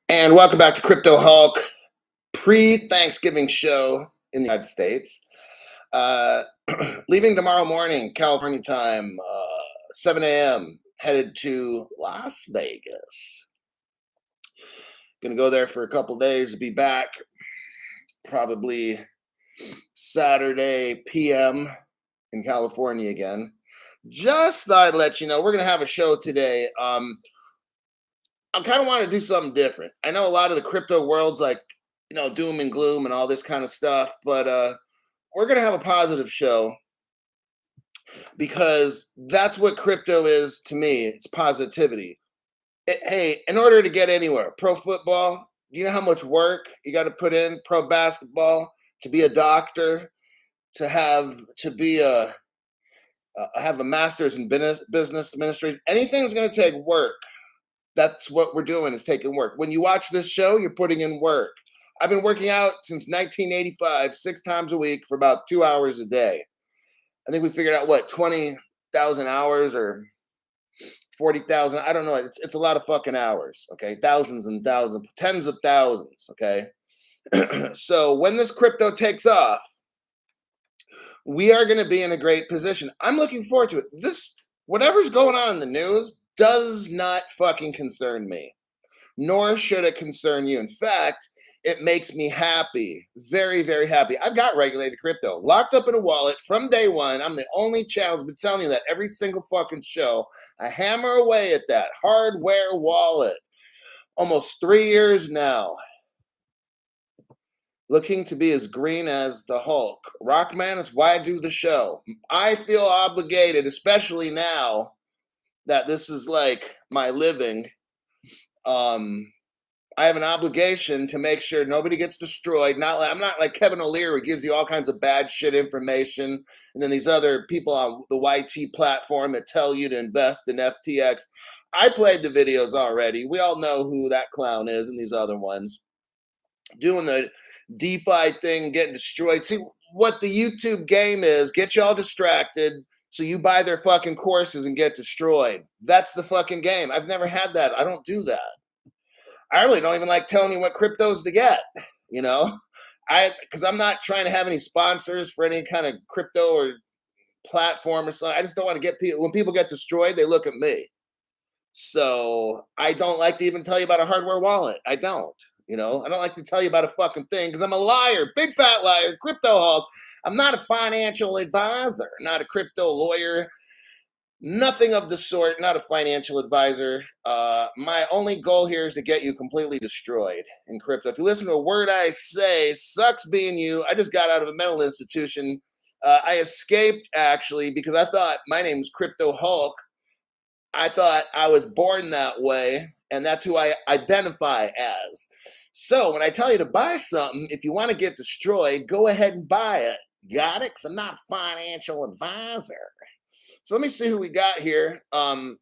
And welcome back to Crypto Hulk pre-Thanksgiving show in the United States. Uh, Leaving tomorrow morning, California time, 7 a.m., headed to Las Vegas. Gonna go there for a couple days, be back probably Saturday p.m. in California again. Just thought I'd let you know we're gonna have a show today. I kind of want to do something different. I know a lot of the crypto world's like, doom and gloom and all this kind of stuff, but we're going to have a positive show because that's what crypto is to me. It's positivity. Hey, in order to get anywhere, pro football, you know how much work you got to put in, pro basketball, to be a doctor, have a master's in business administration. Anything's going to take work. That's what we're doing, is taking work. When you watch this show, you're putting in work. I've been working out since 1985, 6 times a week for about 2 hours a day. I think we figured out 20,000 hours or 40,000. I don't know. It's a lot of fucking hours. Okay. Thousands and thousands, tens of thousands. Okay. So when this crypto takes off, we are going to be in a great position. I'm looking forward to it. Whatever's going on in the news does not fucking concern me, nor should it concern you. In fact, it makes me happy, very, very happy. I've got regulated crypto locked up in a wallet from day one. I'm the only channel who's been telling you that every single fucking show. I hammer away at that hardware wallet. Almost 3 years now. Looking to be as green as the Hulk. Rockman is why I do the show. I feel obligated, especially now that this is like my living. I have an obligation to make sure nobody gets destroyed. I'm not like Kevin O'Leary, who gives you all kinds of bad shit information, and then these other people on the YT platform that tell you to invest in FTX. I played the videos already. We all know who that clown is, and these other ones doing the DeFi thing, getting destroyed. See what the YouTube game is: get y'all distracted so you buy their fucking courses and get destroyed. That's the fucking game. I've never had that. I don't do that. I really don't even like telling you what cryptos to get, because I'm not trying to have any sponsors for any kind of crypto or platform or something. I just don't want to get people, when people get destroyed, they look at me. So I don't like to even tell you about a hardware wallet. I don't like to tell you about a fucking thing because I'm a liar, big fat liar, crypto Hulk. I'm not a financial advisor, not a crypto lawyer. Nothing of the sort, not a financial advisor. My only goal here is to get you completely destroyed in crypto. If you listen to a word I say, sucks being you. I just got out of a mental institution. I escaped, actually, because I thought my name's Crypto Hulk. I thought I was born that way, and that's who I identify as. So when I tell you to buy something, if you want to get destroyed, go ahead and buy it. Got it? Because I'm not a financial advisor. So let me see who we got here. I'll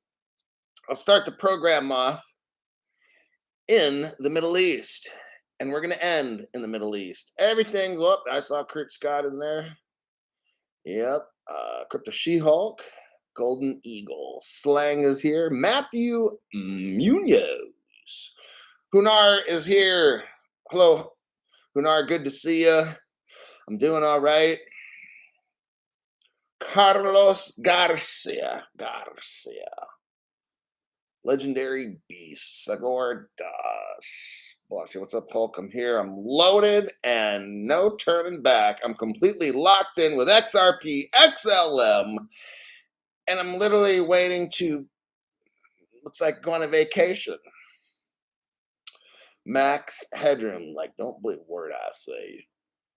start the program off in the Middle East, and we're going to end in the Middle East. Everything's up. I saw Kurt Scott in there. Yep. Crypto She-Hulk, Golden Eagle. Slang is here. Matthew Munoz. Hunar is here. Hello, Hunar. Good to see you. I'm doing all right. Carlos Garcia. Legendary Beast. Sagor Das. What's up, Hulk? I'm here. I'm loaded and no turning back. I'm completely locked in with XRP XLM. And I'm literally waiting to, looks like, go on a vacation. Max Headroom. Like, don't believe a word I say.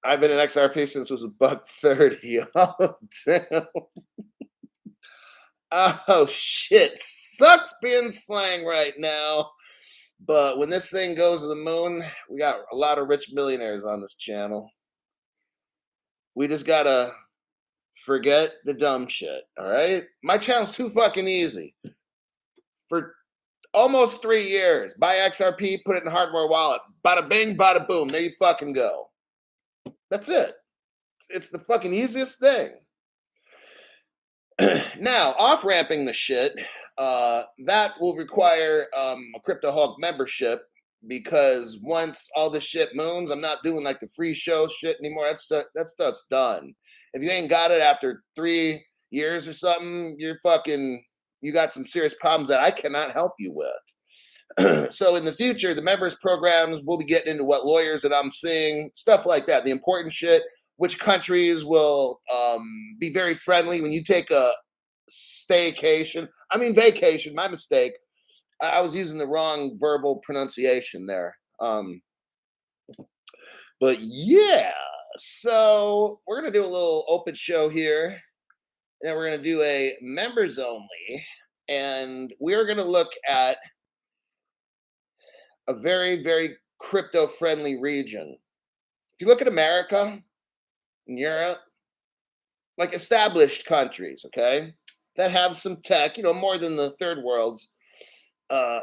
I've been in XRP since it was $1.30. Oh, damn. Oh, shit. Sucks being slang right now. But when this thing goes to the moon, we got a lot of rich millionaires on this channel. We just gotta forget the dumb shit, all right? My channel's too fucking easy. For almost 3 years, buy XRP, put it in a hardware wallet. Bada bing, bada boom. There you fucking go. That's it. It's the fucking easiest thing. Now, off-ramping the shit, that will require a Crypto Hawk membership because once all this shit moons, I'm not doing like the free show shit anymore. That stuff's done. If you ain't got it after 3 years or something, you got some serious problems that I cannot help you with. So in the future, the members programs will be getting into what lawyers that I'm seeing, stuff like that, the important shit, which countries will be very friendly when you take a vacation, my mistake. I was using the wrong verbal pronunciation there. But yeah, so we're going to do a little open show here, and then we're going to do a members only, and we're going to look at a very, very crypto friendly region. If you look at America and Europe, like established countries, okay, that have some tech, more than the third worlds,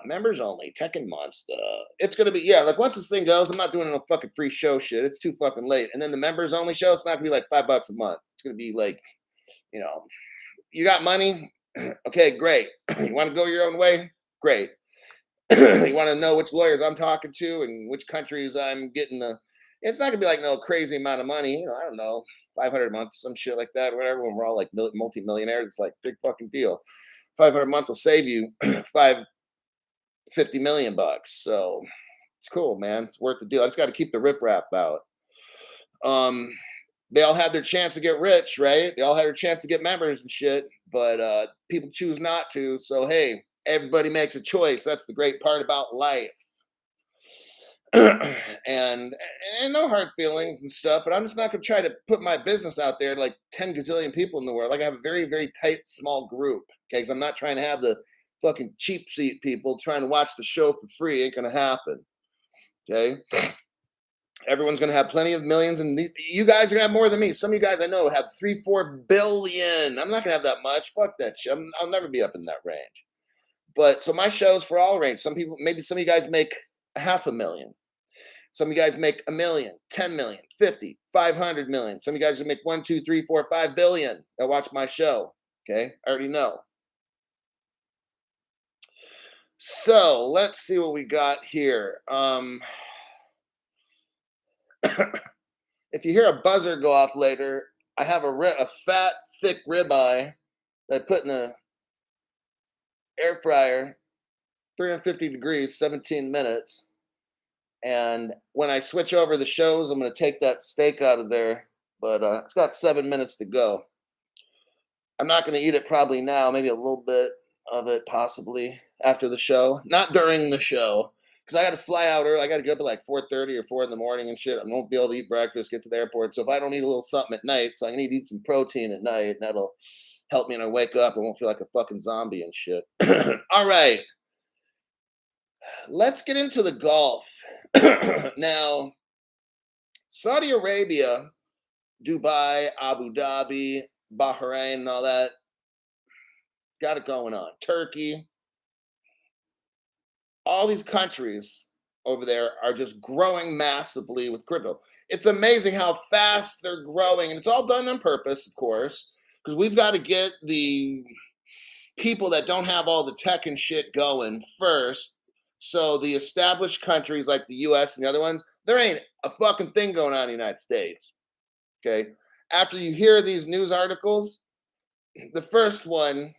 members only, tech and monster. It's gonna be, yeah, like once this thing goes, I'm not doing no fucking free show shit. It's too fucking late. And then the members only show, it's not gonna be like $5 a month. It's gonna be like, you know, you got money, okay, great. You want to go your own way, great. You want to know which lawyers I'm talking to and which countries I'm getting the. It's not gonna be like no crazy amount of money. I don't know, 500 a month, some shit like that, whatever. When we're all like multi-millionaires, it's like big fucking deal. 500 a month will save you 50 million bucks. So it's cool, man. It's worth the deal. I just got to keep the riprap out. They all had their chance to get rich, right? They all had their chance to get members and shit, but people choose not to. So hey, everybody makes a choice. That's the great part about life. and no hard feelings and stuff, but I'm just not gonna try to put my business out there to like 10 gazillion people in the world. Like I have a very, very tight, small group. Okay, because I'm not trying to have the fucking cheap seat people trying to watch the show for free. Ain't gonna happen. Okay. Everyone's gonna have plenty of millions, and you guys are gonna have more than me. Some of you guys I know have 3-4 billion. I'm not gonna have that much. Fuck that shit. I'll never be up in that range. But so my show's for all range. Some people, maybe some of you guys make $500,000. Some of you guys make 1 million, 10 million, 50, 500 million. Some of you guys will make 1, 2, 3, 4, 5 billion that watch my show. Okay, I already know. So let's see what we got here. If you hear a buzzer go off later, I have a fat, thick ribeye that I put in the air fryer, 350 degrees, 17 minutes. And when I switch over the shows, I'm going to take that steak out of there. But it's got 7 minutes to go. I'm not going to eat it probably now. Maybe a little bit of it possibly after the show. Not during the show. Because I got to fly out early. I got to get up at like 4:30 or 4 in the morning and shit. I won't be able to eat breakfast, get to the airport. So if I don't eat a little something at night, so I need to eat some protein at night. And that'll help me when I wake up. I won't feel like a fucking zombie and shit. All right. Let's get into the Gulf. Now, Saudi Arabia, Dubai, Abu Dhabi, Bahrain, and all that, got it going on. Turkey, all these countries over there are just growing massively with crypto. It's amazing how fast they're growing, and it's all done on purpose, of course, because we've got to get the people that don't have all the tech and shit going first. So the established countries like the US and the other ones, there ain't a fucking thing going on in the United States. Okay. After you hear these news articles, the first one,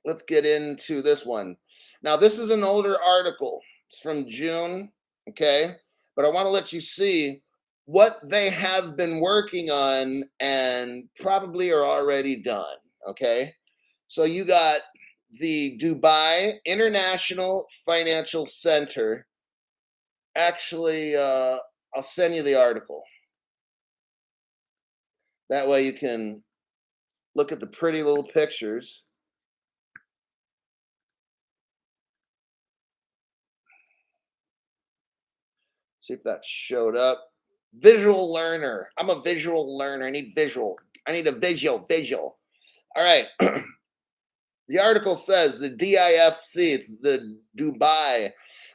let's get into this one. Now, this is an older article. It's from June. Okay. But I want to let you see what they have been working on and probably are already done. Okay. So you got the Dubai International Financial Center. Actually, I'll send you the article. That way you can look at the pretty little pictures. See if that showed up. Visual learner. I'm a visual learner. I need visual. I need a visual. All right. The article says the DIFC, it's the Dubai,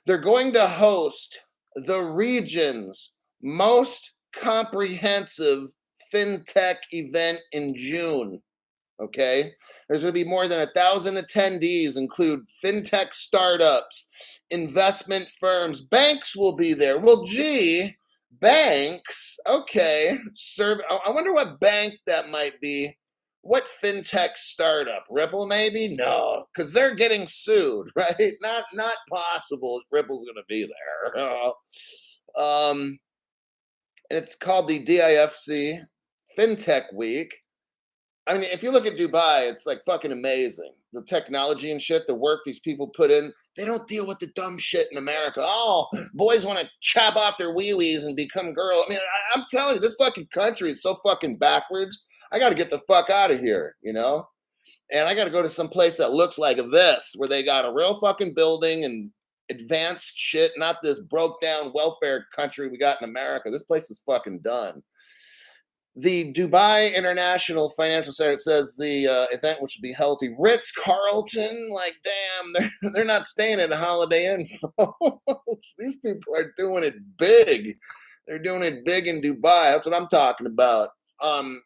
they're going to host the region's most comprehensive fintech event in June. Okay, there's going to be more than 1,000 attendees, include fintech startups, investment firms, banks will be there. Well, gee, banks, okay. I wonder what bank that might be. What fintech startup? Ripple, maybe? No, because they're getting sued, right? Not possible. Ripple's going to be there. And it's called the DIFC FinTech Week. I mean, if you look at Dubai, it's like fucking amazing. The technology and shit, the work these people put in, they don't deal with the dumb shit in America. Oh, boys want to chop off their wee-wees and become girls. I mean, I'm telling you, this fucking country is so fucking backwards. I got to get the fuck out of here, you know? And I got to go to some place that looks like this, where they got a real fucking building and advanced shit, not this broke down welfare country we got in America. This place is fucking done. The Dubai International Financial Center says the event, which will be held at Ritz Carlton, like damn, they're not staying at a Holiday Inn. These people are doing it big. They're doing it big in Dubai. That's what I'm talking about. I'm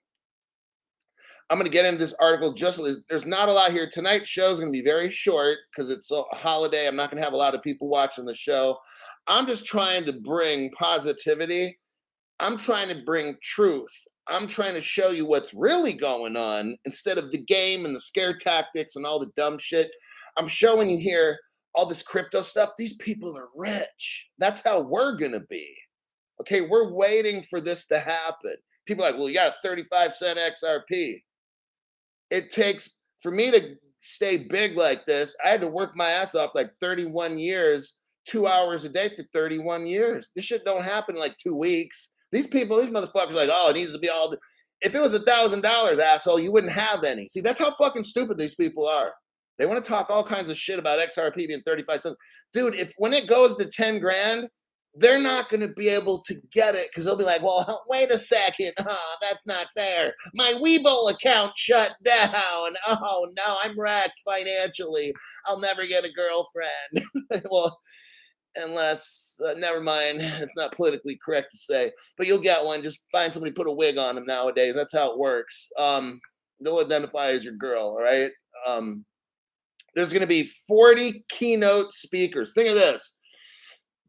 going to get into this article. There's not a lot here. Tonight's show is going to be very short because it's a holiday. I'm not going to have a lot of people watching the show. I'm just trying to bring positivity. I'm trying to bring truth. I'm trying to show you what's really going on instead of the game and the scare tactics and all the dumb shit. I'm showing you here all this crypto stuff. These people are rich. That's how we're going to be. Okay, we're waiting for this to happen. People are like, well, you got a 35-cent XRP. It takes, for me to stay big like this, I had to work my ass off like 31 years, 2 hours a day for 31 years. This shit don't happen in like 2 weeks. These motherfuckers are like, oh, it needs to be all the, if it was $1,000, asshole, you wouldn't have any. See, that's how fucking stupid these people are. They want to talk all kinds of shit about XRP being 35 cents. Dude, when it goes to 10 grand, they're not going to be able to get it because they'll be like, well, wait a second. Oh, that's not fair. My Webull account shut down. Oh, no, I'm wrecked financially. I'll never get a girlfriend. Well, unless, never mind, it's not politically correct to say, but you'll get one. Just find somebody, put a wig on them nowadays. That's how it works. They'll identify as your girl, all right? There's going to be 40 keynote speakers. Think of this.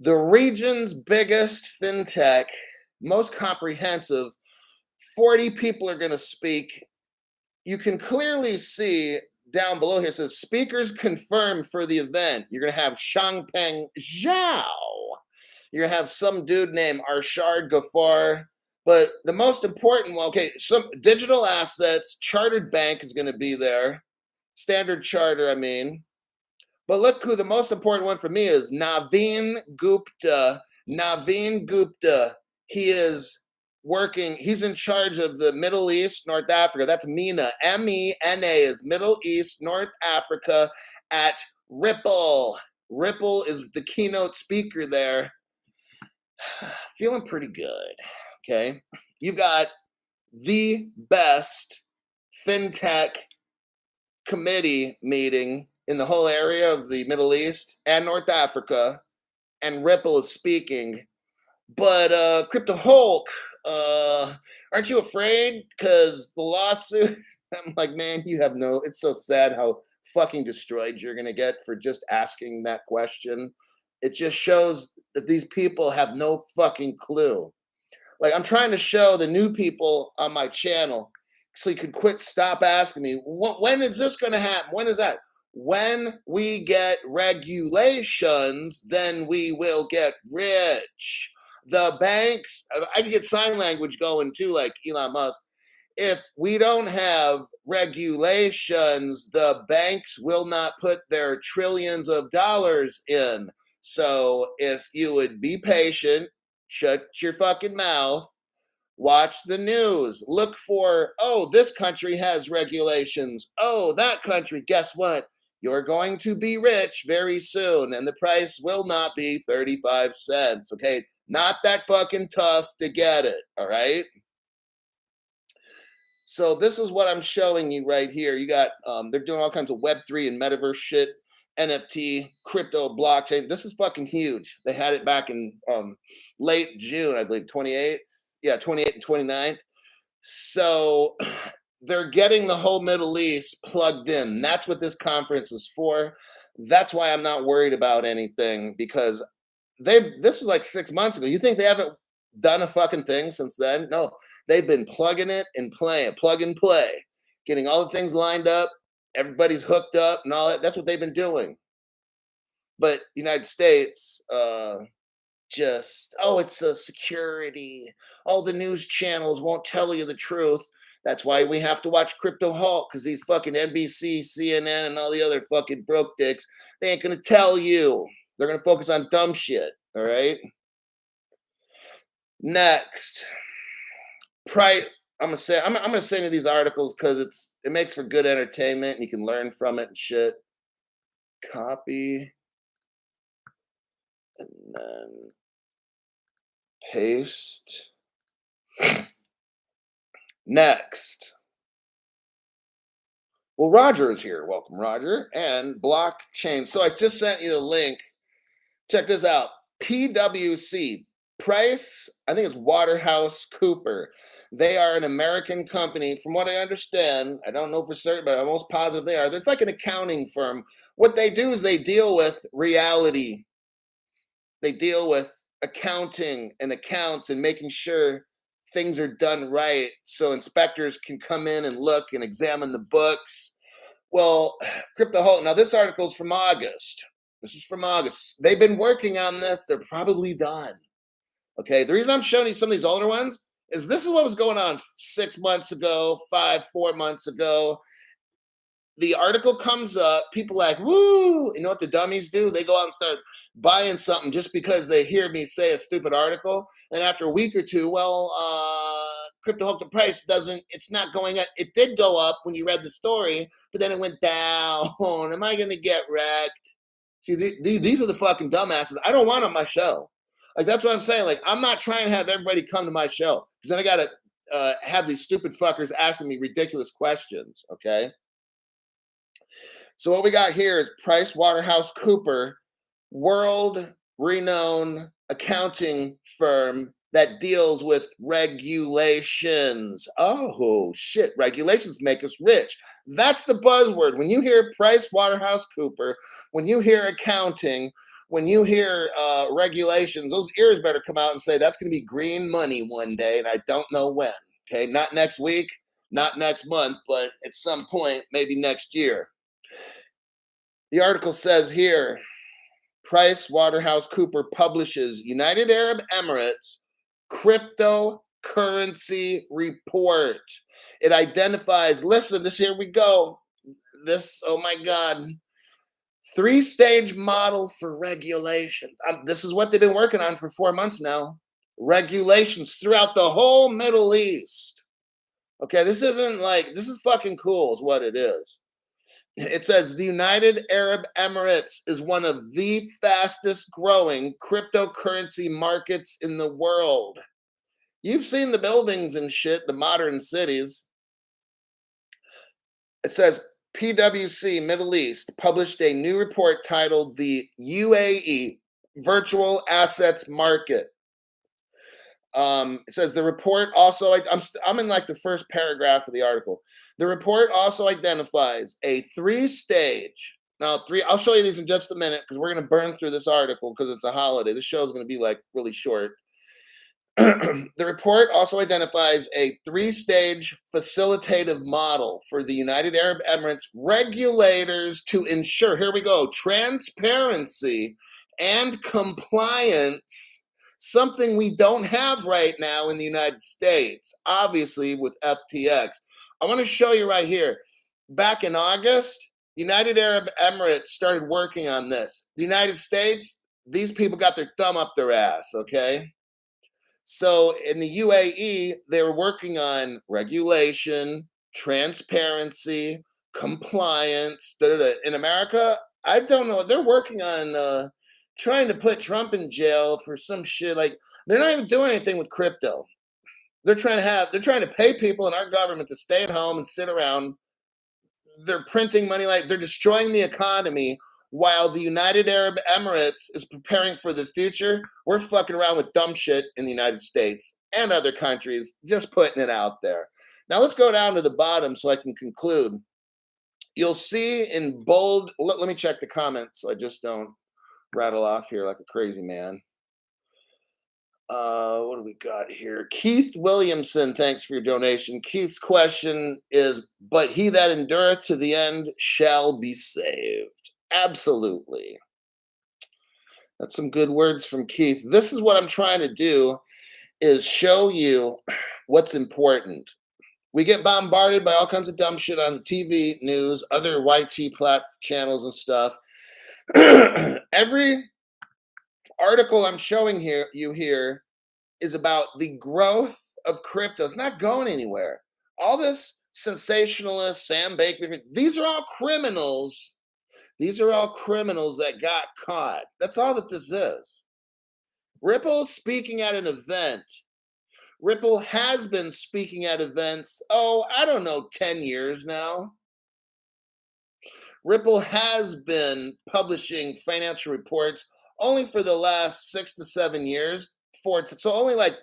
The region's biggest fintech, most comprehensive, 40 people are going to speak. You can clearly see down below here, it says speakers confirmed for the event. You're going to have Changpeng Zhao. You're going to have some dude named Arshad Ghaffar. But the most important one, okay, some digital assets, Chartered Bank is going to be there. Standard Charter, I mean. But look who the most important one for me is, Naveen Gupta. Naveen Gupta, he is working, he's in charge of the Middle East, North Africa. That's MENA. MENA is Middle East, North Africa at Ripple. Ripple is the keynote speaker there. Feeling pretty good, okay? You've got the best fintech committee meeting in the whole area of the Middle East and North Africa, and Ripple is speaking. But Crypto Hulk, aren't you afraid? Because the lawsuit, I'm like, man, you have no, it's so sad how fucking destroyed you're going to get for just asking that question. It just shows that these people have no fucking clue. Like, I'm trying to show the new people on my channel so you could stop asking me, when is this going to happen? When is that? When we get regulations, then we will get rich. The banks, I can get sign language going too, like Elon Musk. If we don't have regulations, the banks will not put their trillions of dollars in. So if you would be patient, shut your fucking mouth, watch the news, look for, oh, this country has regulations. Oh, that country, guess what? You're going to be rich very soon, and the price will not be 35 cents, okay? Not that fucking tough to get it, all right? So this is what I'm showing you right here. You got, they're doing all kinds of Web3 and metaverse shit, NFT, crypto, blockchain. This is fucking huge. They had it back in late June, I believe, 28th. Yeah, 28th and 29th. So they're getting the whole Middle East plugged in. That's what this conference is for. That's why I'm not worried about anything, because this was like 6 months ago. You think they haven't done a fucking thing since then? No, they've been plugging it and playing, plug and play, getting all the things lined up. Everybody's hooked up and all that. That's what they've been doing. But the United States, just, oh, it's a security. All the news channels won't tell you the truth. That's why we have to watch Crypto Halt, because these fucking NBC, CNN, and all the other fucking broke dicks, they ain't gonna tell you. They're gonna focus on dumb shit. All right. Next, price. I'm gonna send you these articles because it makes for good entertainment and you can learn from it and shit. Copy and then paste. Next. Well, Roger is here. Welcome, Roger. And blockchain. So I just sent you the link. Check this out. PwC, Price, I think it's Waterhouse Cooper. They are an American company. From what I understand, I don't know for certain, but I'm almost positive they are. It's like an accounting firm. What they do is they deal with reality. They deal with accounting and accounts and making sure things are done right so inspectors can come in and look and examine the books. Well, Crypto Halt, now this article is from August. This is from August. They've been working on this. They're probably done. Okay, the reason I'm showing you some of these older ones is this is what was going on 6 months ago, 4 months ago. The article comes up, people like, woo, you know what the dummies do? They go out and start buying something just because they hear me say a stupid article. And after a week or two, well, Crypto Halt, the price it's not going up. It did go up when you read the story, but then it went down. Am I going to get wrecked? See, these are the fucking dumbasses I don't want on my show. Like, that's what I'm saying. Like, I'm not trying to have everybody come to my show because then I got to have these stupid fuckers asking me ridiculous questions, okay? So what we got here is Price Waterhouse Cooper, world-renowned accounting firm that deals with regulations. Oh, shit, regulations make us rich. That's the buzzword. When you hear Price Waterhouse Cooper, when you hear accounting, when you hear regulations, those ears better come out and say that's going to be green money one day, and I don't know when. Okay, not next week, not next month, but at some point, maybe next year. The article says here, Price Waterhouse Cooper publishes United Arab Emirates cryptocurrency report. It identifies, listen, here we go. Oh my God. 3-stage model for regulation. This is what they've been working on for 4 months now. Regulations throughout the whole Middle East. Okay, this is fucking cool is what it is. It says the United Arab Emirates is one of the fastest growing cryptocurrency markets in the world. You've seen the buildings and shit, the modern cities. It says PwC Middle East published a new report titled the UAE Virtual Assets Market. It says the report also, I'm in like the first paragraph of the article. The report also identifies a 3-stage. Now, I'll show you these in just a minute because we're going to burn through this article because it's a holiday. This show is going to be like really short. The report also identifies a 3-stage facilitative model for the United Arab Emirates regulators to ensure, here we go, transparency and compliance. Something we don't have right now in the United States, obviously with FTX. I want to show you right here. Back in August, the United Arab Emirates started working on this. The United States, these people got their thumb up their ass, okay? So in the UAE, they were working on regulation, transparency, compliance. In America, I don't know. They're working on trying to put Trump in jail for some shit. Like, they're not even doing anything with crypto. They're trying to pay people in our government to stay at home and sit around. They're printing money, like they're destroying the economy while the United Arab Emirates is preparing for the future. We're fucking around with dumb shit in the United States and other countries, just putting it out there. Now let's go down to the bottom so I can conclude. You'll see in bold, let me check the comments so I just don't rattle off here like a crazy man. What do we got here? Keith Williamson, thanks for your donation. Keith's question is, but he that endureth to the end shall be saved. Absolutely. That's some good words from Keith. This is what I'm trying to do, is show you what's important. We get bombarded by all kinds of dumb shit on the TV news, other YT channels and stuff. Every article I'm showing you here is about the growth of crypto. It's not going anywhere. All this sensationalist, Sam Baker, these are all criminals. These are all criminals that got caught. That's all that this is. Ripple speaking at an event. Ripple has been speaking at events, I don't know, 10 years now. Ripple has been publishing financial reports only for the last 6 to 7 years. So only like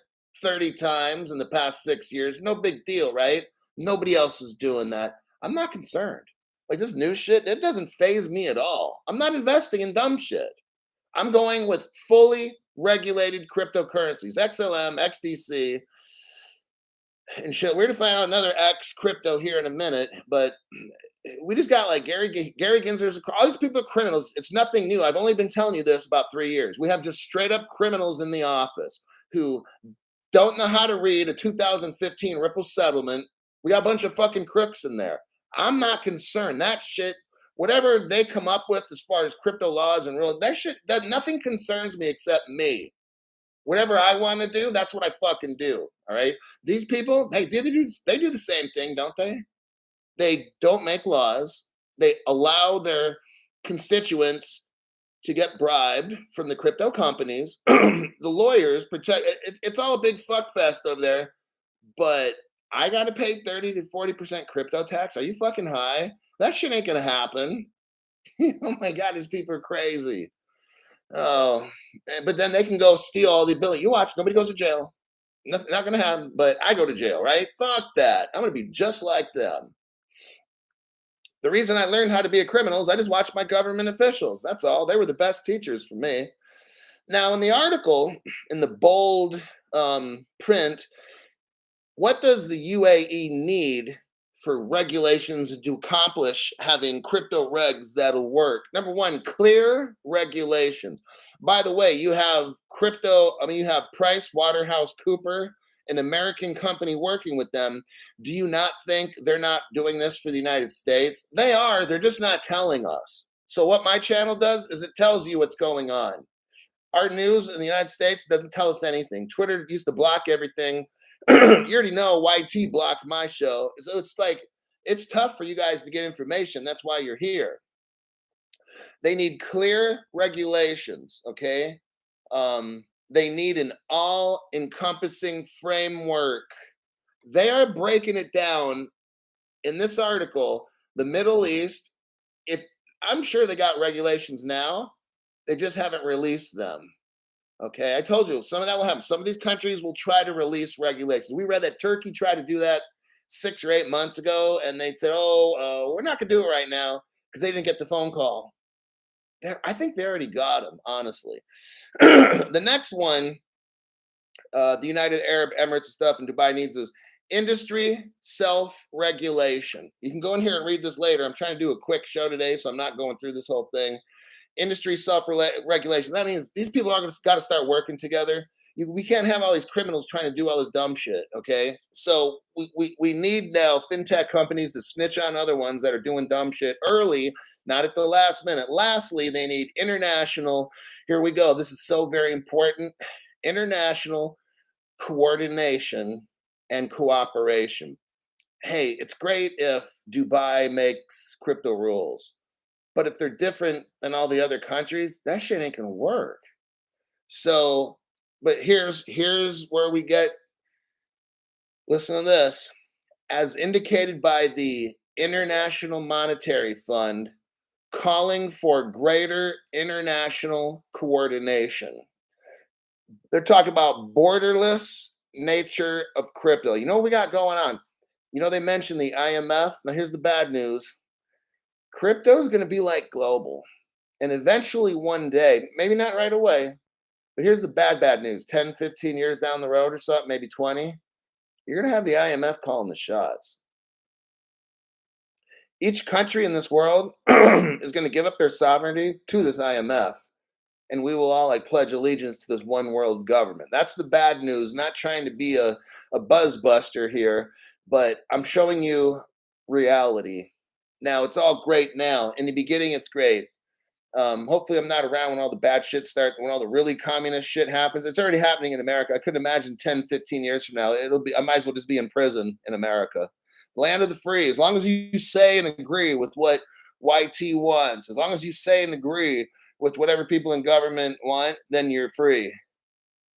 30 times in the past 6 years. No big deal, right? Nobody else is doing that. I'm not concerned. Like this new shit, it doesn't faze me at all. I'm not investing in dumb shit. I'm going with fully regulated cryptocurrencies, XLM, XDC, and shit. We're going to find out another X crypto here in a minute, but we just got like Gary Gensler's, all these people are criminals. It's nothing new. I've only been telling you this about 3 years. We have just straight up criminals in the office who don't know how to read a 2015 Ripple settlement. We got a bunch of fucking crooks in there. I'm not concerned. That shit, whatever they come up with as far as crypto laws and rules, that nothing concerns me except me. Whatever I want to do, that's what I fucking do. All right. These people, they do the same thing, don't they? They don't make laws. They allow their constituents to get bribed from the crypto companies. The lawyers protect. It's all a big fuck fest over there. But I got to pay 30 to 40% crypto tax. Are you fucking high? That shit ain't gonna happen. Oh my God, these people are crazy. Oh, but then they can go steal all the ability. You watch, nobody goes to jail. Not gonna happen. But I go to jail, right? Fuck that. I'm gonna be just like them. The reason I learned how to be a criminal is I just watched my government officials. That's all. They were the best teachers for me. Now, in the article, in the bold print, what does the UAE need for regulations to accomplish having crypto regs that'll work? Number one, clear regulations. By the way, you have you have Price Waterhouse Cooper, an American company working with them. Do you not think they're not doing this for the United States? They are, they're just not telling us. So what my channel does is it tells you what's going on. Our news in the United States doesn't tell us anything. Twitter used to block everything. You already know YT blocks my show. So it's like, it's tough for you guys to get information. That's why you're here. They need clear regulations, okay? They need an all-encompassing framework. They are breaking it down in this article. The Middle East, I'm sure they got regulations now, they just haven't released them. Okay, I told you some of that will happen. Some of these countries will try to release regulations. We read that Turkey tried to do that 6 or 8 months ago, and they said, we're not going to do it right now because they didn't get the phone call. I think they already got them, honestly. The next one, the United Arab Emirates and stuff and Dubai needs is industry self-regulation. You can go in here and read this later. I'm trying to do a quick show today, so I'm not going through this whole thing. Industry self-regulation. That means these people are got to start working together. We can't have all these criminals trying to do all this dumb shit, okay? So we need now fintech companies to snitch on other ones that are doing dumb shit early, not at the last minute. Lastly, they need international, here we go, this is so very important, international coordination and cooperation. Hey, it's great if Dubai makes crypto rules, but if they're different than all the other countries, that shit ain't gonna work. So, but here's where we get, listen to this, as indicated by the International Monetary Fund, calling for greater international coordination. They're talking about borderless nature of crypto. You know what we got going on? They mentioned the IMF. Now, here's the bad news. Crypto is going to be like global. And eventually, one day, maybe not right away, but here's the bad news. 10, 15 years down the road or something, maybe 20, you're going to have the IMF calling the shots. Each country in this world is going to give up their sovereignty to this IMF. And we will all like pledge allegiance to this one world government. That's the bad news. Not trying to be a buzz buster here, but I'm showing you reality. Now, it's all great now. In the beginning, it's great. Hopefully, I'm not around when all the bad shit starts, when all the really communist shit happens. It's already happening in America. I couldn't imagine 10, 15 years from now. I might as well just be in prison in America. Land of the free. As long as you say and agree with what YT wants, as long as you say and agree with whatever people in government want, then you're free.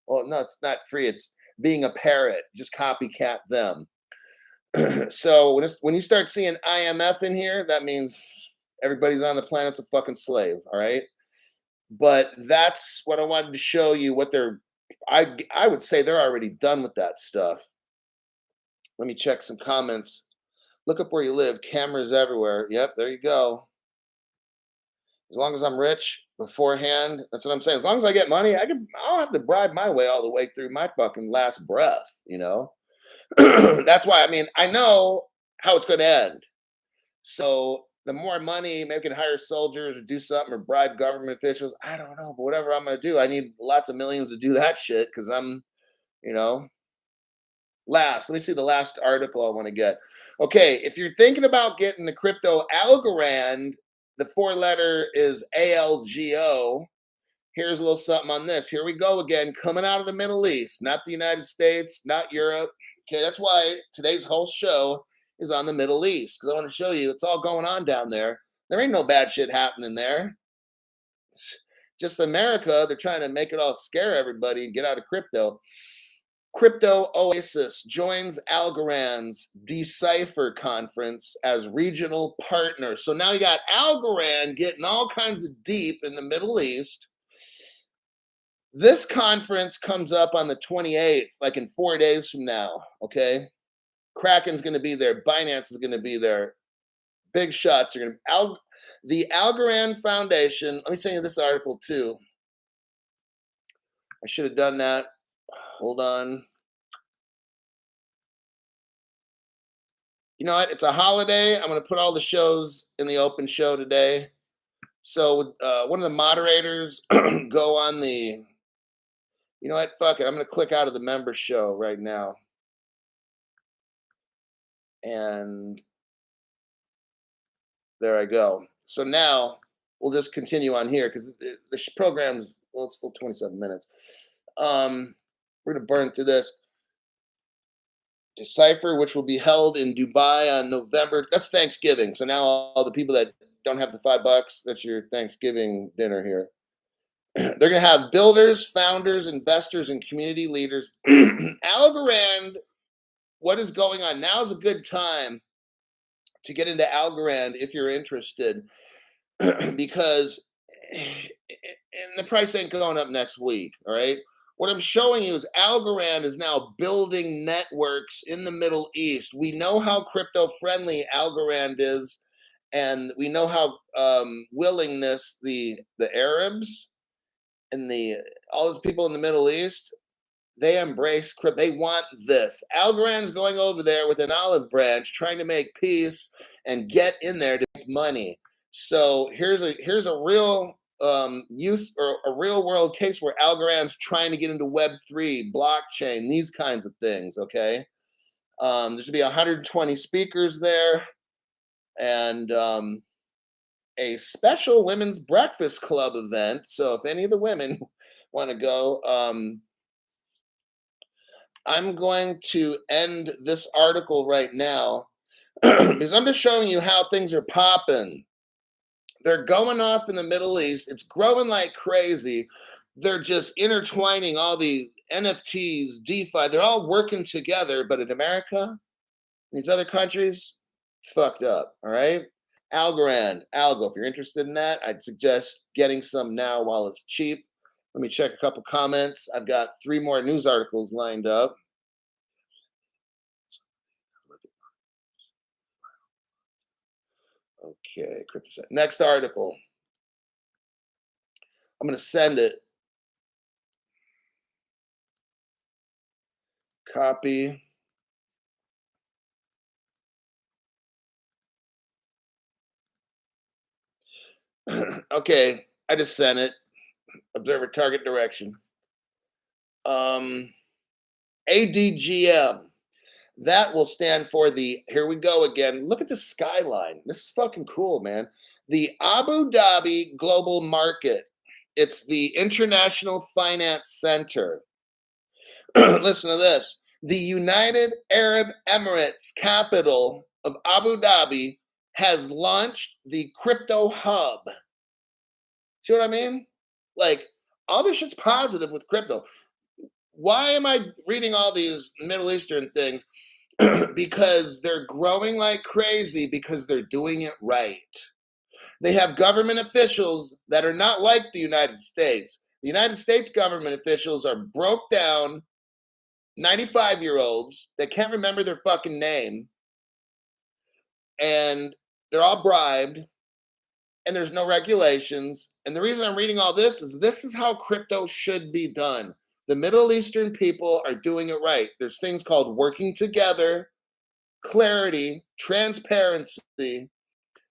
Well, no, it's not free. It's being a parrot. Just copycat them. So when you start seeing IMF in here, that means everybody's on the planet's a fucking slave. All right. But that's what I wanted to show you. I would say they're already done with that stuff. Let me check some comments. Look up where you live. Cameras everywhere. Yep, there you go. As long as I'm rich beforehand, that's what I'm saying. As long as I get money, I'll have to bribe my way all the way through my fucking last breath. That's why, I know how it's going to end. So the more money, maybe I can hire soldiers or do something or bribe government officials. I don't know, but whatever I'm going to do, I need lots of millions to do that shit because you know, let me see the last article I want to get. Okay, if you're thinking about getting the crypto Algorand, the four-letter is ALGO. Here's a little something on this. Here we go again, coming out of the Middle East, not the United States, not Europe. Okay, that's why today's whole show is on the Middle East, because I want to show you it's all going on down there. There ain't no bad shit happening there. Just America, they're trying to make it all scare everybody and get out of crypto. Crypto Oasis joins Algorand's Decipher conference as regional partner. So now you got Algorand getting all kinds of deep in the Middle East. This conference comes up on the 28th, like in 4 days from now, okay? Kraken's going to be there. Binance is going to be there. Big shots are going to the Algorand Foundation. Let me send you this article too. I should have done that. Hold on. You know what? It's a holiday. I'm going to put all the shows in the open show today. So one of the moderators go on the, you know what? Fuck it. I'm going to click out of the member show right now. And there I go. So now we'll just continue on here because the program's, well, it's still 27 minutes. We're going to burn through this. Decipher, which will be held in Dubai on November. That's Thanksgiving. So now all the people that don't have the $5, that's your Thanksgiving dinner here. They're going to have builders, founders, investors, and community leaders. Algorand, what is going on? Now is a good time to get into Algorand if you're interested, because and the price ain't going up next week. All right. What I'm showing you is Algorand is now building networks in the Middle East. We know how crypto friendly Algorand is, and we know how willingness the Arabs and all those people in the Middle East, they embrace crypto. They want this. Algorand's going over there with an olive branch, trying to make peace and get in there to make money. So here's a real use or a real world case where Algorand's trying to get into Web3, blockchain, these kinds of things. Okay, there's going to be 120 speakers there, and a special women's breakfast club event. So if any of the women want to go, I'm going to end this article right now because I'm just showing you how things are popping. They're going off in the Middle East. It's growing like crazy. They're just intertwining all the NFTs, DeFi. They're all working together. But in America, these other countries, it's fucked up. All right. Algorand, Algo. If you're interested in that, I'd suggest getting some now while it's cheap. Let me check a couple comments. I've got 3 more news articles lined up. Okay, crypto. Next article. I'm going to send it. Copy. Okay, I just sent it. Observer target direction. ADGM. That will stand for the, here we go again. Look at the skyline. This is fucking cool, man. The Abu Dhabi Global Market. It's the International Finance Center. Listen to this. The United Arab Emirates capital of Abu Dhabi has launched the crypto hub. See what I mean? Like, all this shit's positive with crypto. Why am I reading all these Middle Eastern things? Because they're growing like crazy because they're doing it right. They have government officials that are not like the United States. The United States government officials are broke down 95-year-olds that can't remember their fucking name, and they're all bribed, and there's no regulations. And the reason I'm reading all this is how crypto should be done. The Middle Eastern people are doing it right. There's things called working together, clarity, transparency,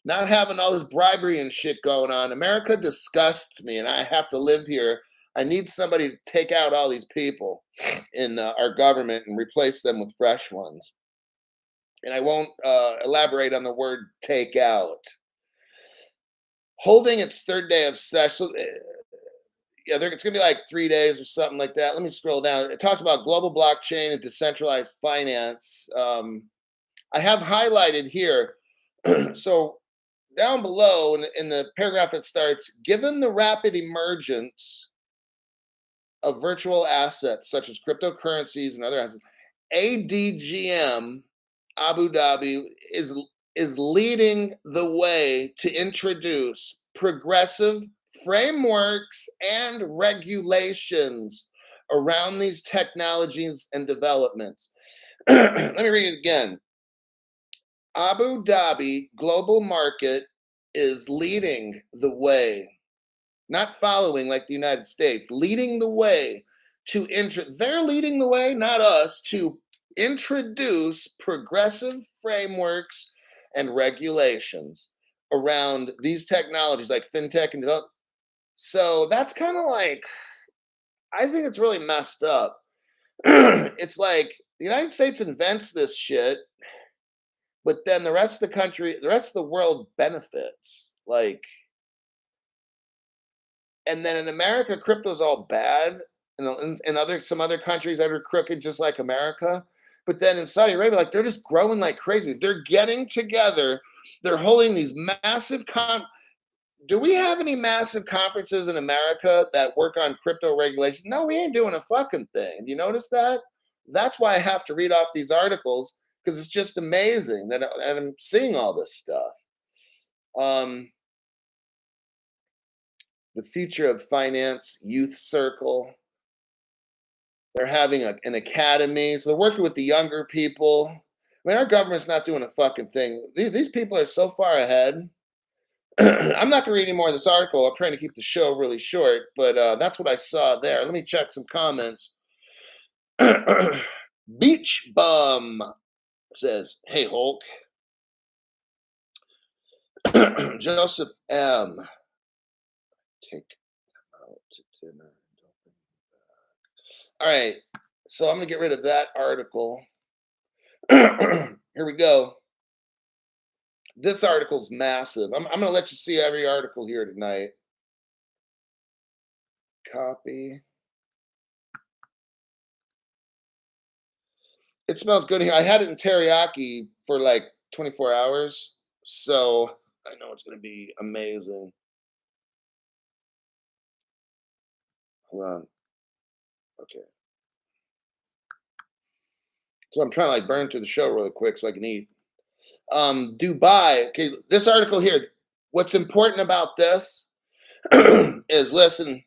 not having all this bribery and shit going on. America disgusts me, and I have to live here. I need somebody to take out all these people in our government and replace them with fresh ones. And I won't elaborate on the word take out. Holding its third day of session. Yeah, it's going to be like 3 days or something like that. Let me scroll down. It talks about global blockchain and decentralized finance. I have highlighted here. So down below in the paragraph that starts, given the rapid emergence of virtual assets such as cryptocurrencies and other assets, ADGM Abu Dhabi is leading the way to introduce progressive frameworks and regulations around these technologies and developments. Let me read it again. Abu Dhabi Global Market is leading the way, not following like the United States, leading the way to they're leading the way, not us, to introduce progressive frameworks and regulations around these technologies like fintech and development. So that's kind of like, I think it's really messed up. It's like the United States invents this shit, but then the rest of the country, the rest of the world benefits. Like, and then in America, crypto's all bad, and in some other countries that are crooked, just like America. But then in Saudi Arabia, like they're just growing like crazy. They're getting together. They're holding these massive Do we have any massive conferences in America that work on crypto regulation? No, we ain't doing a fucking thing. Have you noticed that? That's why I have to read off these articles, because it's just amazing that I'm seeing all this stuff. The Future of Finance Youth Circle. They're having an academy. So they're working with the younger people. I mean, our government's not doing a fucking thing. These people are so far ahead. I'm not going to read any more of this article. I'm trying to keep the show really short, but that's what I saw there. Let me check some comments. Beach Bum says, "Hey, Hulk." Joseph M. Take them out to dinner. All right, so I'm going to get rid of that article. Here we go. This article's massive. I'm going to let you see every article here tonight. Copy. It smells good here. I had it in teriyaki for like 24 hours, so I know it's going to be amazing. Hold on. Okay. So I'm trying to like burn through the show really quick so I can eat. Dubai. Okay, this article here. What's important about this is, listen,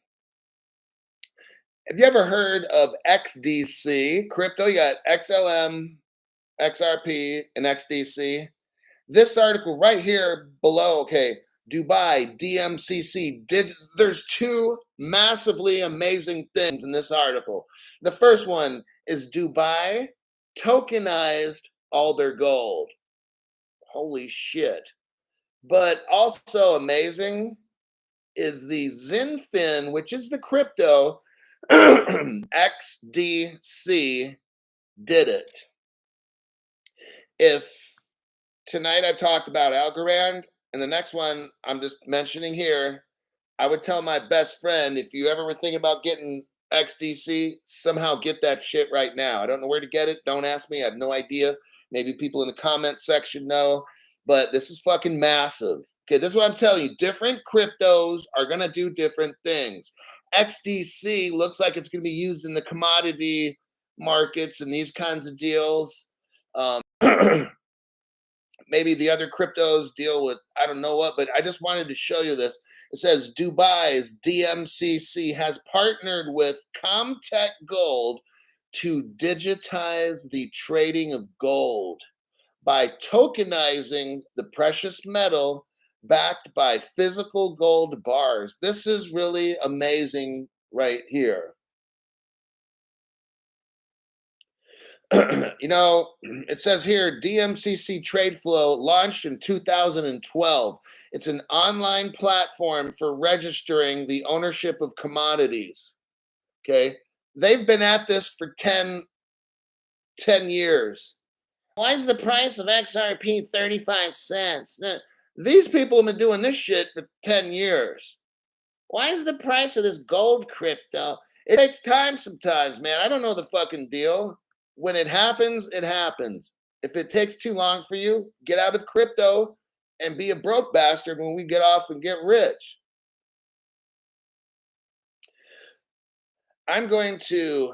have you ever heard of XDC crypto? You got XLM, XRP, and XDC. This article right here below, okay, Dubai, DMCC, there's two massively amazing things in this article. The first one is Dubai tokenized all their gold. Holy shit. But also amazing is the Zinfin, which is the crypto, XDC did it. If tonight I've talked about Algorand, and the next one I'm just mentioning here, I would tell my best friend, if you ever were thinking about getting XDC, somehow get that shit right now. I don't know where to get it. Don't ask me. I have no idea. Maybe people in the comment section know, but this is fucking massive. Okay, this is what I'm telling you. Different cryptos are going to do different things. XDC looks like it's going to be used in the commodity markets and these kinds of deals. Maybe the other cryptos deal with, I don't know what, but I just wanted to show you this. It says Dubai's DMCC has partnered with Comtech Gold to digitize the trading of gold by tokenizing the precious metal backed by physical gold bars. This is really amazing right here. You know, it says here DMCC Trade Flow launched in 2012. It's an online platform for registering the ownership of commodities. Okay. They've been at this for 10 years. Why is the price of XRP 35 cents? These people have been doing this shit for 10 years. Why is the price of this gold crypto? It takes time sometimes, man. I don't know the fucking deal. When it happens, it happens. If it takes too long for you, get out of crypto and be a broke bastard when we get off and get rich. I'm going to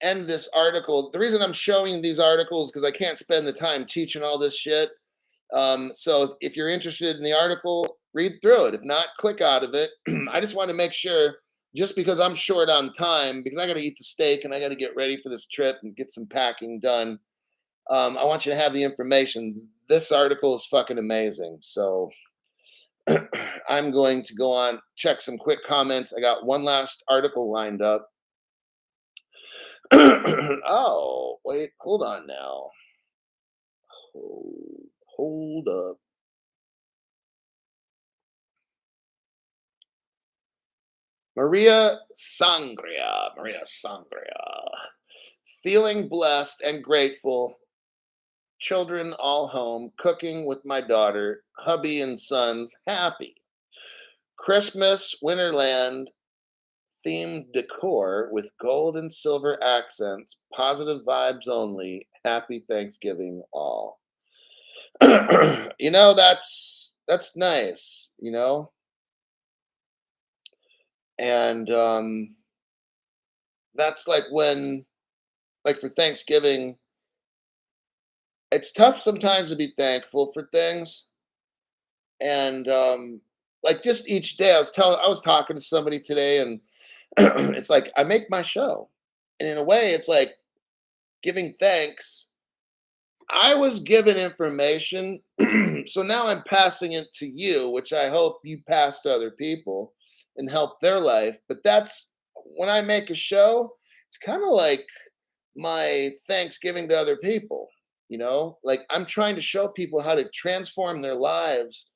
end this article. The reason I'm showing these articles because I can't spend the time teaching all this shit. So if you're interested in the article, read through it. If not, click out of it. I just want to make sure, just because I'm short on time, because I got to eat the steak and I got to get ready for this trip and get some packing done. I want you to have the information. This article is fucking amazing. So I'm going to go on, check some quick comments. I got one last article lined up. Oh, wait, hold on now. Hold up. Maria Sangria. Feeling blessed and grateful. Children all home, cooking with my daughter, hubby and sons happy. Christmas Winterland themed decor with gold and silver accents, positive vibes only. Happy Thanksgiving all. You know, that's nice, you know? And that's like when, like for Thanksgiving, it's tough sometimes to be thankful for things. And like just each day, I was talking to somebody today, and it's like I make my show. And in a way, it's like giving thanks. I was given information, so now I'm passing it to you, which I hope you pass to other people and help their life. But that's when I make a show, it's kind of like my Thanksgiving to other people, you know? Like I'm trying to show people how to transform their lives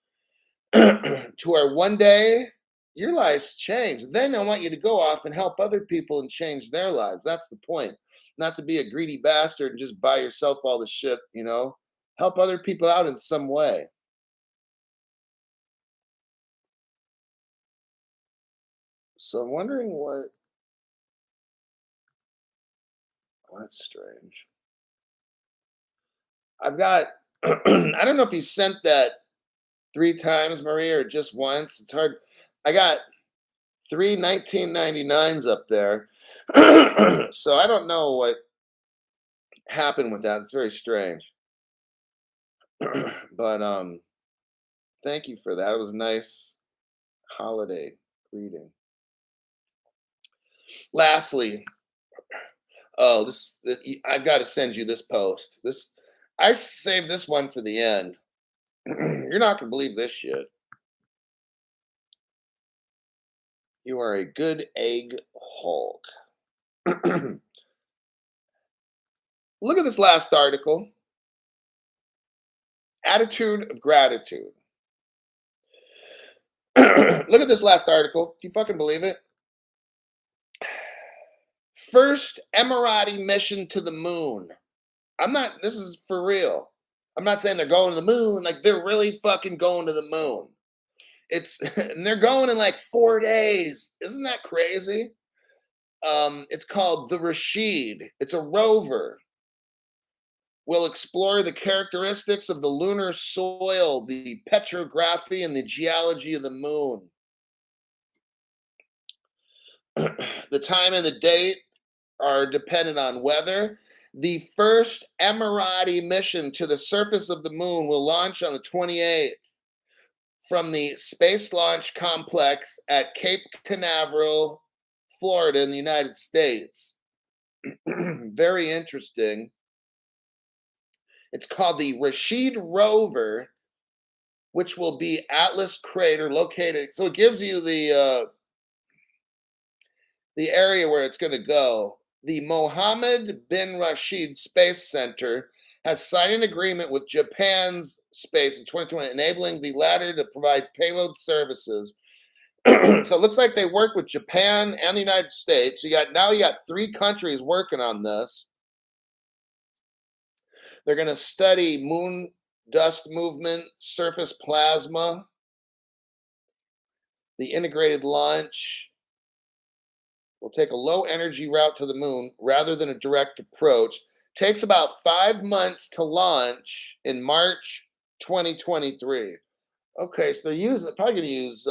to where one day your life's changed. Then I want you to go off and help other people and change their lives. That's the point. Not to be a greedy bastard and just buy yourself all the shit, you know? Help other people out in some way. So I'm wondering what. Oh, that's strange. I've got, I don't know if you sent that 3 times, Maria, or just once. It's hard. I got three 1999s up there. So I don't know what happened with that. It's very strange. But thank you for that. It was a nice holiday greeting. Lastly, oh, I've got to send you this post. I saved this one for the end. You're not going to believe this shit. You are a good egg Hulk. Look at this last article. Attitude of gratitude. Look at this last article. Do you fucking believe it? First Emirati mission to the moon. This is for real. I'm not saying they're going to the moon. Like, they're really fucking going to the moon. And they're going in like 4 days. Isn't that crazy? It's called the Rashid. It's a rover. Will explore the characteristics of the lunar soil, the petrography, and the geology of the moon. The time and the date are dependent on weather. The first Emirati mission to the surface of the moon will launch on the 28th from the Space Launch Complex at Cape Canaveral, Florida, in the United States. Very interesting. It's called the Rashid rover, which will be Atlas Crater located. So it gives you the area where it's going to go. The Mohammed bin Rashid Space Center has signed an agreement with Japan's space in 2020, enabling the latter to provide payload services. So it looks like they work with Japan and the United States. You got 3 countries working on this. They're going to study moon dust movement, surface plasma, the integrated launch. Will take a low energy route to the moon rather than a direct approach. Takes about 5 months to launch in March 2023. Okay, so they're probably going to use.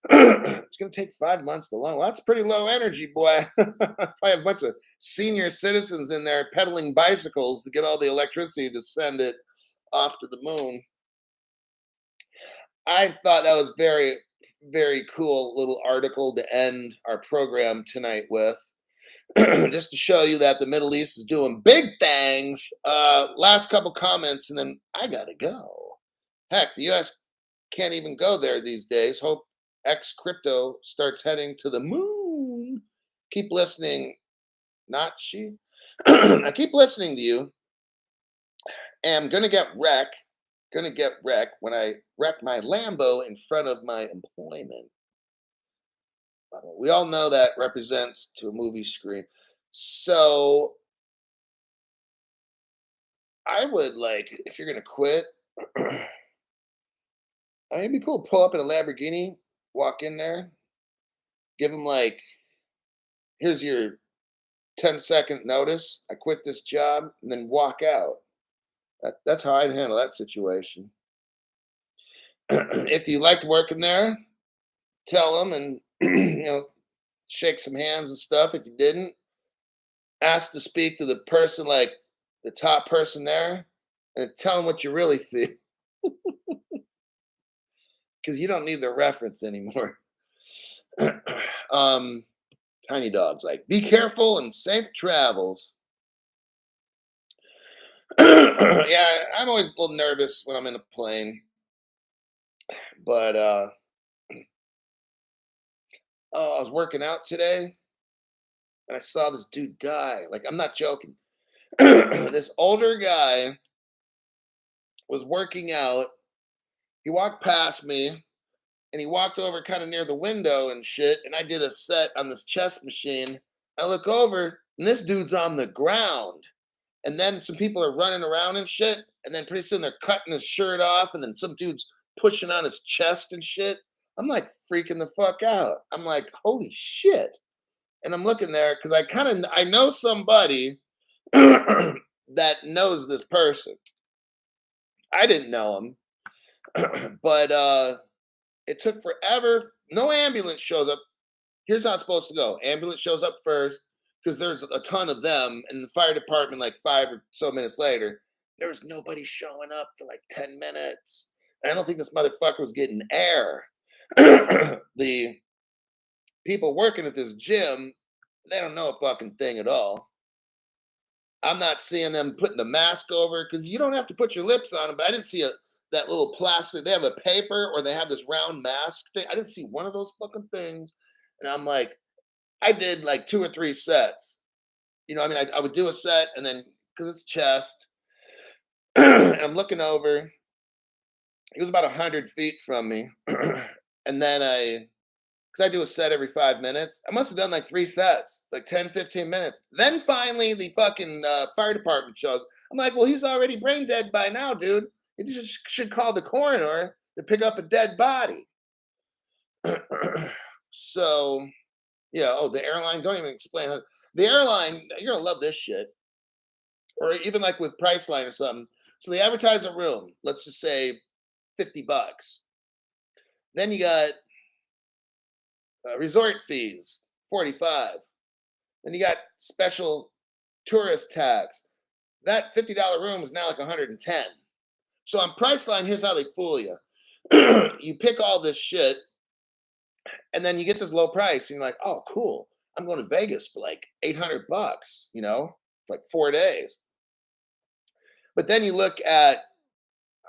It's going to take 5 months to launch. Well, that's pretty low energy, boy. I have a bunch of senior citizens in there pedaling bicycles to get all the electricity to send it off to the moon. I thought that was very, very cool little article to end our program tonight with. Just to show you that the Middle East is doing big things. Last couple comments, and then I gotta go. Heck, the U.S. can't even go there these days. Hope X crypto starts heading to the moon. Keep listening. Not she. I keep listening to you. And I'm gonna get wrecked. Gonna get wrecked when I wreck my Lambo in front of my employment. We all know that represents to a movie screen. So I would like, if you're gonna quit, I mean, it'd be cool. Pull up in a Lamborghini, walk in there, give them like, here's your 10-second notice. I quit this job, and then walk out. That's how I'd handle that situation. If you liked working there, tell them and shake some hands and stuff. If you didn't, ask to speak to the person, like the top person there, and tell them what you really feel, because you don't need the reference anymore. Tiny Dog's like, be careful and safe travels. Yeah, I'm always a little nervous when I'm in a plane, but I was working out today and I saw this dude die. Like, I'm not joking. This older guy was working out. He walked past me and he walked over kind of near the window and shit. And I did a set on this chest machine. I look over and this dude's on the ground. And then some people are running around and shit. And then pretty soon they're cutting his shirt off. And then some dude's pushing on his chest and shit. I'm like freaking the fuck out. I'm like, holy shit. And I'm looking there because I know somebody that knows this person. I didn't know him, but it took forever. No ambulance shows up. Here's how it's supposed to go. Ambulance shows up first because there's a ton of them, and the fire department like 5 or so minutes later. There was nobody showing up for like 10 minutes. I don't think this motherfucker was getting air. The people working at this gym, they don't know a fucking thing at all. I'm not seeing them putting the mask over because you don't have to put your lips on them, but I didn't see that little plastic. They have a paper or they have this round mask thing. I didn't see one of those fucking things, and I'm like, I did like 2 or 3 sets. I mean, I would do a set and then because it's chest, and I'm looking over. He was about 100 feet from me, and then because I do a set every 5 minutes. I must have done like 3 sets, like 10, 15 minutes. Then finally, the fucking fire department showed. I'm like, well, he's already brain dead by now, dude. You just should call the coroner to pick up a dead body. So, yeah. Oh, the airline. Don't even explain. The airline. You're gonna love this shit. Or even like with Priceline or something. So they advertise a room. Let's just say $50. Then you got resort fees, 45. Then you got special tourist tax. That $50 room is now like 110. So on Priceline, here's how they fool you. You pick all this shit, and then you get this low price, and you're like, oh, cool. I'm going to Vegas for like $800, for like 4 days. But then you look at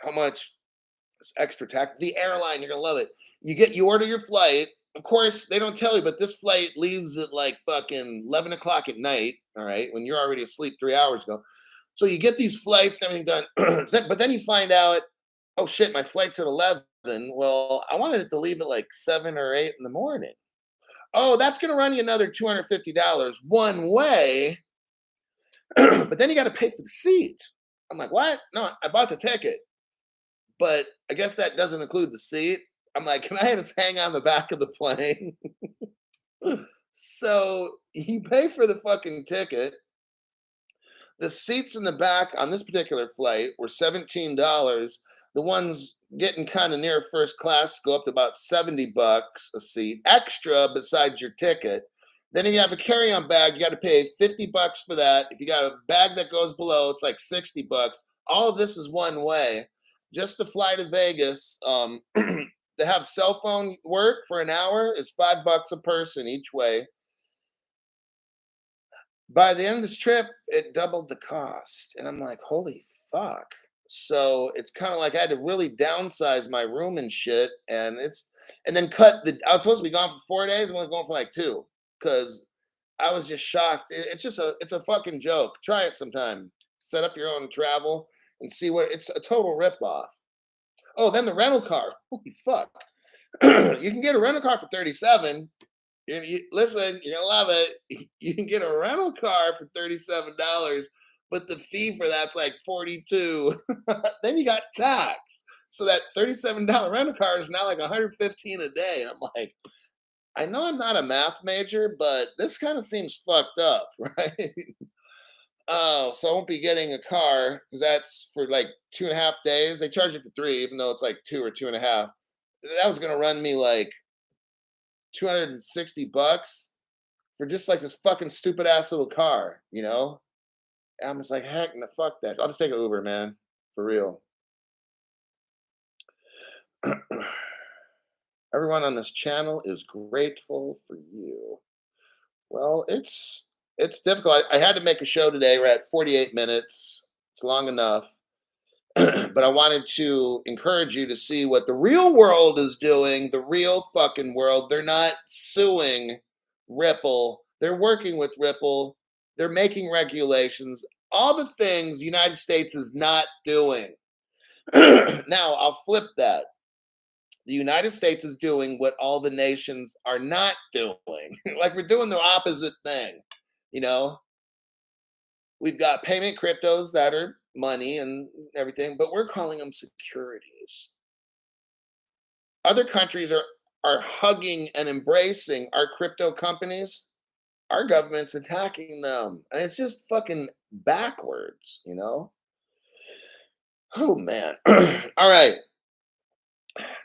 how much it's extra tax. The airline, you're gonna love it. You order your flight. Of course, they don't tell you, but this flight leaves at like fucking 11 o'clock at night. All right, when you're already asleep 3 hours ago. So you get these flights and everything done, but then you find out, oh shit, my flight's at 11. Well, I wanted it to leave at like 7 or 8 in the morning. Oh, that's gonna run you another $250 one way, but then you got to pay for the seat. I'm like, what? No, I bought the ticket. But I guess that doesn't include the seat. I'm like, can I just hang on the back of the plane? So you pay for the fucking ticket. The seats in the back on this particular flight were $17. The ones getting kind of near first class go up to about $70 a seat, extra besides your ticket. Then if you have a carry-on bag, you got to pay $50 for that. If you got a bag that goes below, it's like $60. All of this is one way. Just to fly to Vegas, to have cell phone work for an hour is $5 a person each way. By the end of this trip, it doubled the cost, and I'm like, holy fuck. So it's kind of like I had to really downsize my room and shit, and then cut the. I was supposed to be gone for 4 days. I'm only going for like 2 because I was just shocked. It's a fucking joke. Try it sometime. Set up your own travel and see where it's a total ripoff. Oh, then the rental car. Holy fuck. You can get a rental car for 37. Listen, you're gonna love it. You can get a rental car for $37, but the fee for that's like 42. Then you got tax. So that $37 rental car is now like 115 a day. And I'm like, I know I'm not a math major, but this kind of seems fucked up, right? Oh, so I won't be getting a car because that's for like 2.5 days. They charge you for 3, even though it's like 2 or 2.5. That was gonna run me like $260 for just like this fucking stupid ass little car. And I'm just like, heck, no, fuck that. I'll just take an Uber, man, for real. Everyone on this channel is grateful for you. Well, it's difficult. I had to make a show today. We're at 48 minutes. It's long enough. But I wanted to encourage you to see what the real world is doing, the real fucking world. They're not suing Ripple. They're working with Ripple. They're making regulations. All the things the United States is not doing. Now, I'll flip that. The United States is doing what all the nations are not doing. Like we're doing the opposite thing. You know, we've got payment cryptos that are money and everything, but we're calling them securities. Other countries are hugging and embracing our crypto companies. Our government's attacking them. And it's just fucking backwards. Oh man. All right.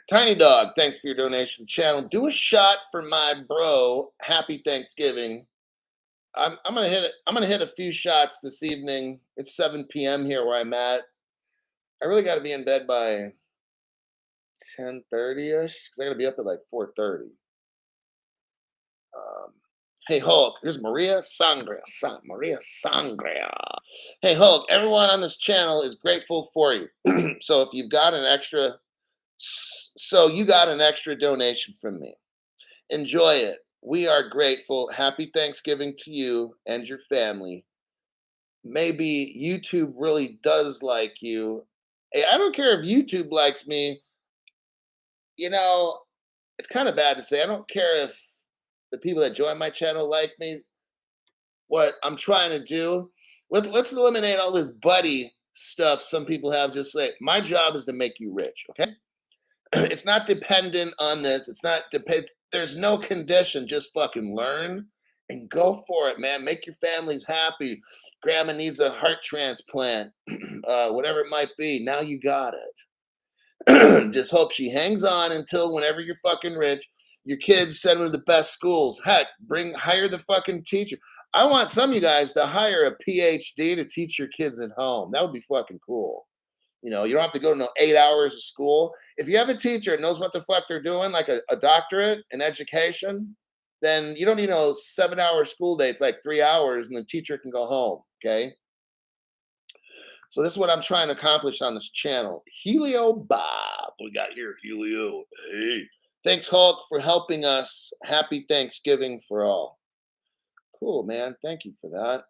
Tiny Dog, thanks for your donation channel. Do a shot for my bro. Happy Thanksgiving. I'm gonna hit it. I'm gonna hit a few shots this evening. It's 7 p.m. here where I'm at. I really got to be in bed by 10:30ish because I got to be up at like 4:30. Um, Hey Hulk, here's Maria Sangria. Maria Sangria. Hey Hulk, everyone on this channel is grateful for you. So if you've got an extra, so you got an extra donation from me. Enjoy it. We are grateful. Happy Thanksgiving to you and your family. Maybe YouTube really does like you. Hey, I don't care if YouTube likes me. You know, it's kind of bad to say. I don't care if the people that join my channel like me. What I'm trying to do, let's eliminate all this buddy stuff some people have. Just say, my job is to make you rich. Okay. It's not dependent on this. It's not depend. There's no condition. Just fucking learn and go for it, man. Make your families happy. Grandma needs a heart transplant, whatever it might be. Now you got it. Just hope she hangs on until whenever you're fucking rich. Your kids send them to the best schools. Heck, hire the fucking teacher. I want some of you guys to hire a PhD to teach your kids at home. That would be fucking cool. You don't have to go to no 8 hours of school. If you have a teacher that knows what the fuck they're doing, like a doctorate in education, then you don't need 7 hour school day. It's like 3 hours, and the teacher can go home. Okay. So this is what I'm trying to accomplish on this channel. Helio Bob, we got here. Helio, hey, thanks Hulk for helping us. Happy Thanksgiving for all. Cool, man. Thank you for that.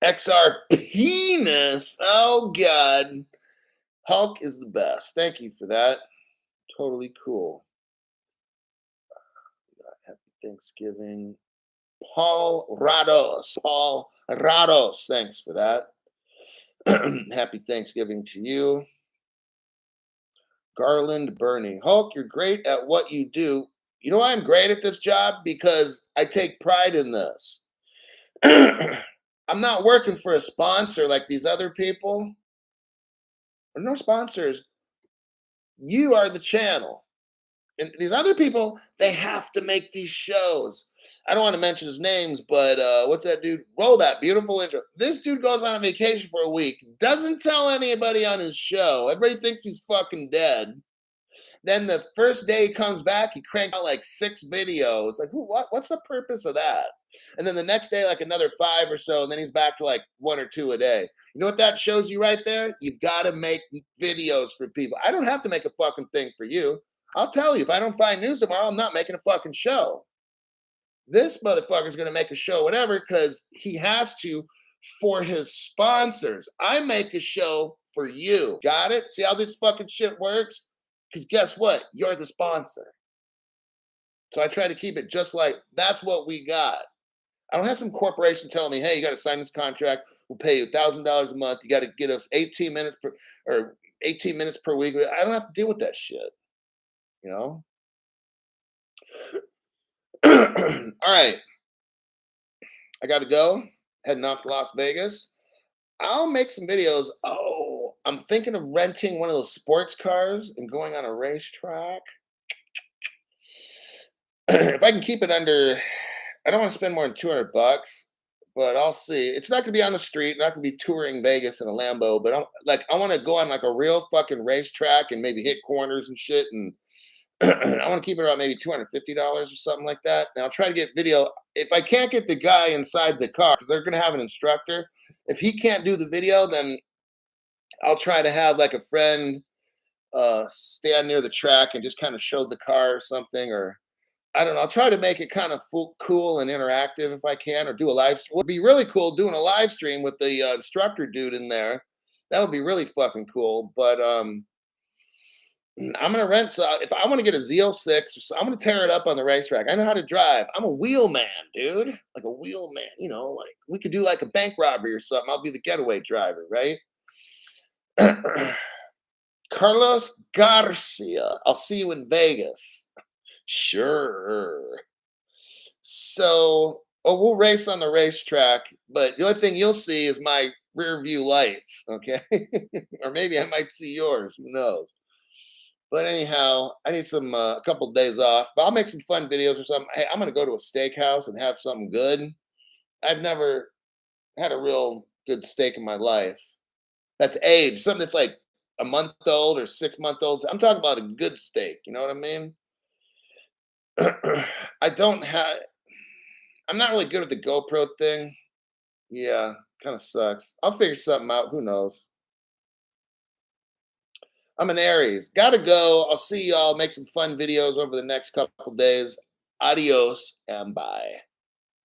XR penis. Oh God, Hulk is the best. Thank you for that. Totally cool. Happy Thanksgiving, Paul Rados. Paul Rados. Thanks for that. Happy Thanksgiving to you. Garland Bernie. Hulk, you're great at what you do. You know why I'm great at this job? Because I take pride in this. I'm not working for a sponsor like these other people. There are no sponsors. You are the channel. And these other people, they have to make these shows. I don't want to mention his names, but what's that dude? Roll that beautiful intro. This dude goes on a vacation for a week, doesn't tell anybody on his show. Everybody thinks he's fucking dead. Then the first day he comes back, he cranked out like 6 videos. Like, what's the purpose of that? And then the next day, like another 5 or so, and then he's back to like 1 or 2 a day. You know what that shows you right there? You've got to make videos for people. I don't have to make a fucking thing for you. I'll tell you, if I don't find news tomorrow, I'm not making a fucking show. This motherfucker's going to make a show, whatever, because he has to for his sponsors. I make a show for you. Got it? See how this fucking shit works? Because guess what? You're the sponsor. So I try to keep it just like that's what we got. I don't have some corporation telling me, hey, you got to sign this contract. We'll pay you $1,000 a month. You got to get us 18 minutes per week. I don't have to deal with that shit. All right. I got to go. Heading off to Las Vegas. I'll make some videos. Oh, I'm thinking of renting one of those sports cars and going on a racetrack. If I can keep it under, I don't want to spend more than $200, but I'll see. It's not going to be on the street. Not going to be touring Vegas in a Lambo, but I want to go on like a real fucking racetrack and maybe hit corners and shit. And I want to keep it around maybe $250 or something like that. And I'll try to get video. If I can't get the guy inside the car, because they're going to have an instructor, if he can't do the video, then I'll try to have like a friend stand near the track and just kind of show the car or something, or I don't know. I'll try to make it kind of cool and interactive if I can, or do a live stream. It would be really cool doing a live stream with the instructor dude in there. That would be really fucking cool. But I'm gonna rent. So if I want to get a Z06, I'm gonna tear it up on the racetrack. I know how to drive. I'm a wheel man, dude. Like a wheel man. Like we could do like a bank robbery or something. I'll be the getaway driver, right? Carlos Garcia. I'll see you in Vegas. Sure. So, we'll race on the racetrack, but the only thing you'll see is my rear view lights, okay? Or maybe I might see yours. Who knows? But anyhow, I need a couple of days off, but I'll make some fun videos or something. Hey, I'm going to go to a steakhouse and have something good. I've never had a real good steak in my life. That's aged, something that's like a month old or 6 month old. I'm talking about a good steak. You know what I mean? I don't have. I'm not really good at the GoPro thing. Yeah, kind of sucks. I'll figure something out. Who knows? I'm an Aries. Gotta go. I'll see y'all. Make some fun videos over the next couple days. Adios and bye.